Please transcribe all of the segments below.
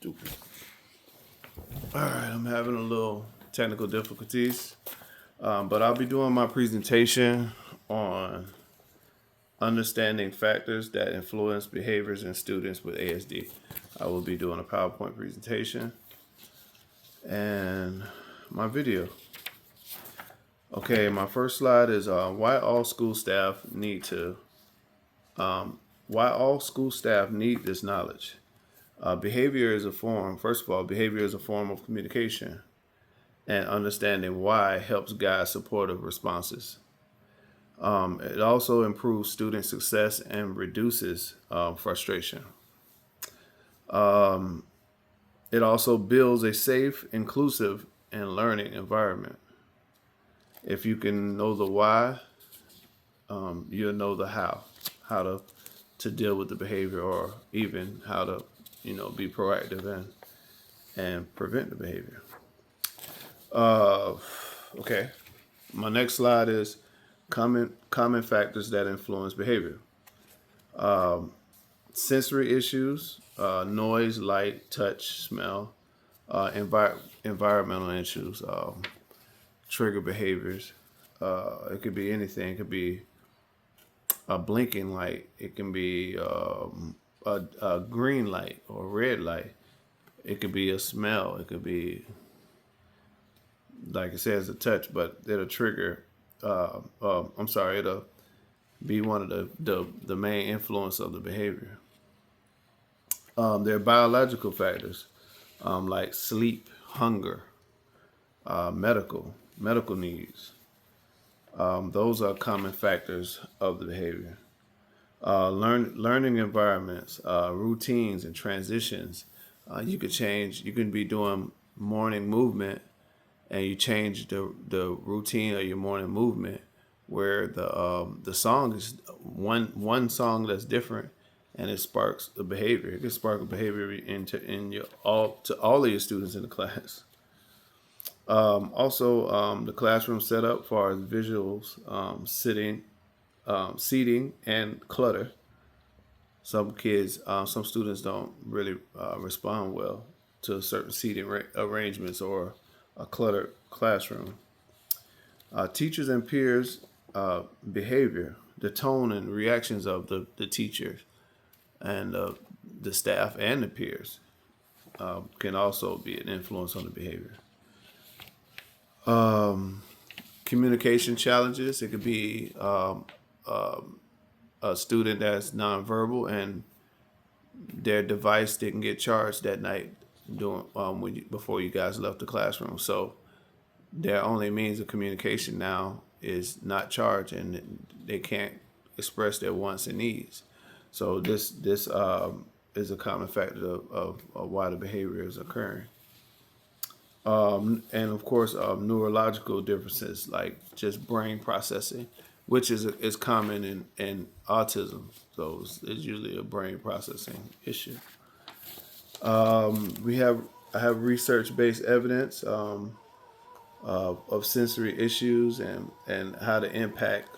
Stupid. All right, I'm having a little technical difficulties, but I'll be doing my presentation on understanding factors that influence behaviors in students with ASD. I will be doing a PowerPoint presentation and my video. Okay, my first slide is why all school staff need this knowledge. Behavior is a form. First of all, behavior is a form of communication, and understanding why helps guide supportive responses. It also improves student success and reduces frustration. It also builds a safe, inclusive, and learning environment. If you can know the why, you'll know the how to deal with the behavior, or even how to, be proactive and prevent the behavior. Okay, my next slide is common factors that influence behavior. Sensory issues, noise, light, touch, smell, environmental issues, trigger behaviors. It could be anything. It could be a blinking light. It can be a green light or a red light. It could be a smell. It could be, like it says, a touch, but it'll trigger. It'll be one of the main influence of the behavior. There are biological factors like sleep, hunger, medical needs. Those are common factors of the behavior. Learning environments, routines, and transitions. You can be doing morning movement, and you change the routine of your morning movement, where the song is one song that's different, and it sparks a behavior. It can spark a behavior to all of your students in the class. Also, the classroom setup, for visuals, seating, and clutter. Some students don't really respond well to certain seating arrangements or a cluttered classroom. Teachers and peers' behavior, the tone and reactions of the teachers and the staff and the peers can also be an influence on the behavior. Communication challenges. It could be a student that's nonverbal and their device didn't get charged that night before you guys left the classroom. So their only means of communication now is not charged, and they can't express their wants and needs. So this is a common factor of why the behavior is occurring. And of course, neurological differences like just brain processing, which is common in autism. So it's usually a brain processing issue. I have research-based evidence of sensory issues and how to impact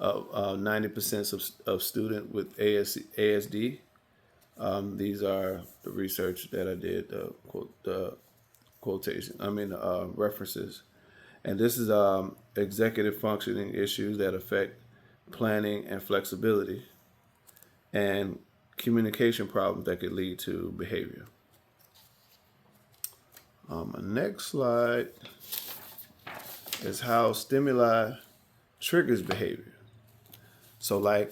90% of students with ASD. These are the research that I did, references. And this is executive functioning issues that affect planning and flexibility, and communication problems that could lead to behavior. My next slide is how stimuli triggers behavior. So like,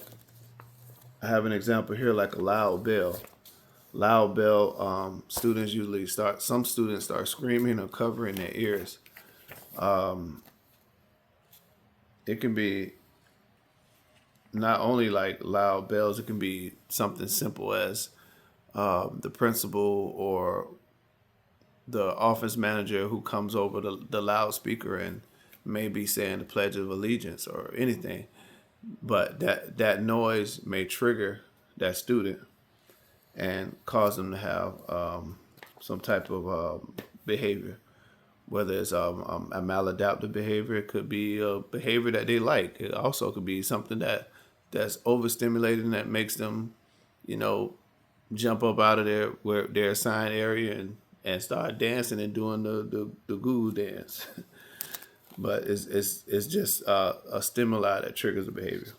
I have an example here, like a loud bell. Students usually some students start screaming or covering their ears. It can be not only like loud bells, it can be something simple as the principal or the office manager who comes over the loudspeaker and maybe saying the Pledge of Allegiance or anything. But that noise may trigger that student and cause them to have some type of behavior, whether it's a maladaptive behavior. It could be a behavior that they like. It also could be something that's overstimulating, that makes them, jump up out of their assigned area and start dancing and doing the goo dance. But it's just a stimuli that triggers the behavior.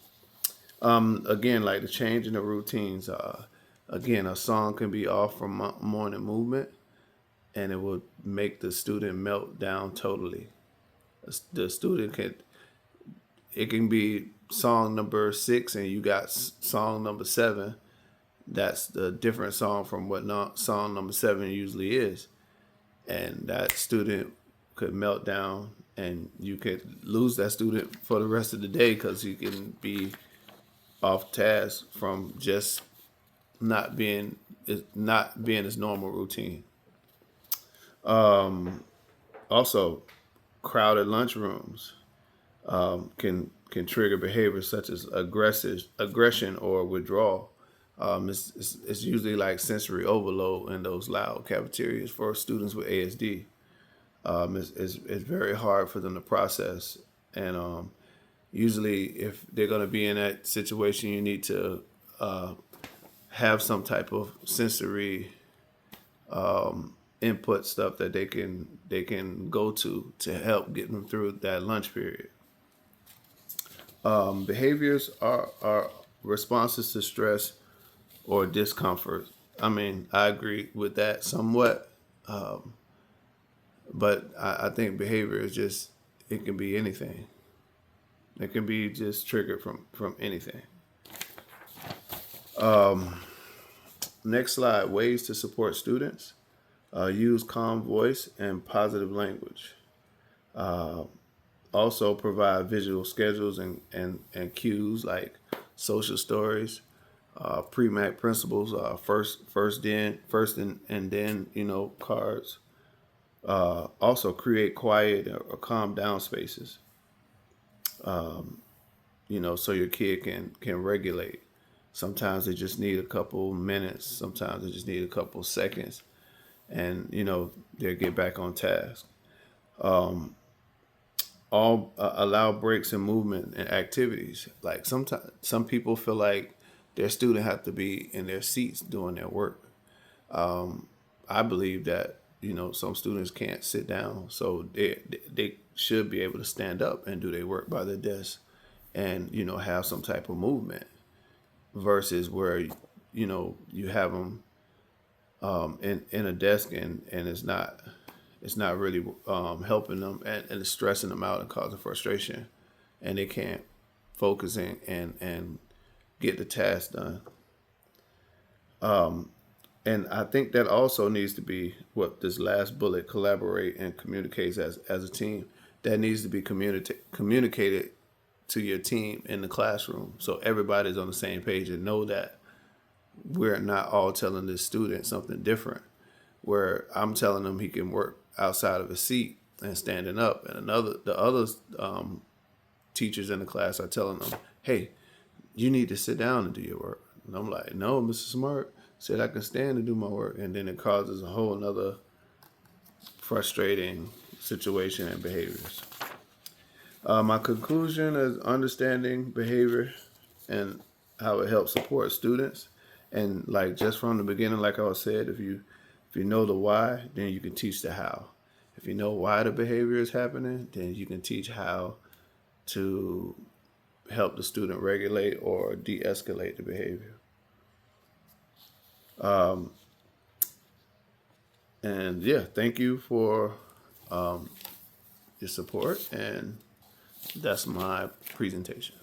Again, like the change in the routines. Again, a song can be off from morning movement, and it will make the student melt down totally. The student can, it can be song number 6 and you got song number 7. That's the different song from what song number 7 usually is, and that student could melt down, and you could lose that student for the rest of the day because he can be off task from just not being his normal routine. Also, crowded lunchrooms can trigger behaviors such as aggression or withdrawal. It's usually like sensory overload in those loud cafeterias for students with ASD. It's very hard for them to process, and usually if they're going to be in that situation, you need to have some type of sensory input stuff that they can go to help get them through that lunch period. Behaviors are responses to stress or discomfort. I mean, I agree with that somewhat, but I think behavior is just, it can be anything. It can be just triggered from anything. Next slide, ways to support students. Use calm voice and positive language. Also provide visual schedules and cues like social stories, pre-mac principles, first and then cards. Also create quiet or calm down spaces, so your kid can regulate. Sometimes they just need a couple minutes. Sometimes they just need a couple seconds, and they'll get back on task. All allow breaks in movement and activities. Like sometimes some people feel like their student have to be in their seats doing their work. I believe that some students can't sit down, so they should be able to stand up and do their work by their desk, and have some type of movement, versus where you have them in a desk, and it's not really helping them, and it's stressing them out and causing frustration, and they can't focus and get the task done. And I think that also needs to be what this last bullet, collaborate and communicates as a team. That needs to be communicated to your team in the classroom, so everybody's on the same page and know that we're not all telling this student something different. Where I'm telling him he can work outside of his seat and standing up, and the other teachers in the class are telling them, "Hey, you need to sit down and do your work." And I'm like, "No, Mr. Smart said I can stand and do my work," and then it causes a whole another frustrating situation and behaviors. My conclusion is understanding behavior and how it helps support students, and like just from the beginning, like I said, if you know the why, then you can teach the how. If you know why the behavior is happening, then you can teach how to help the student regulate or de-escalate the behavior. And yeah, thank you for your support, and that's my presentation.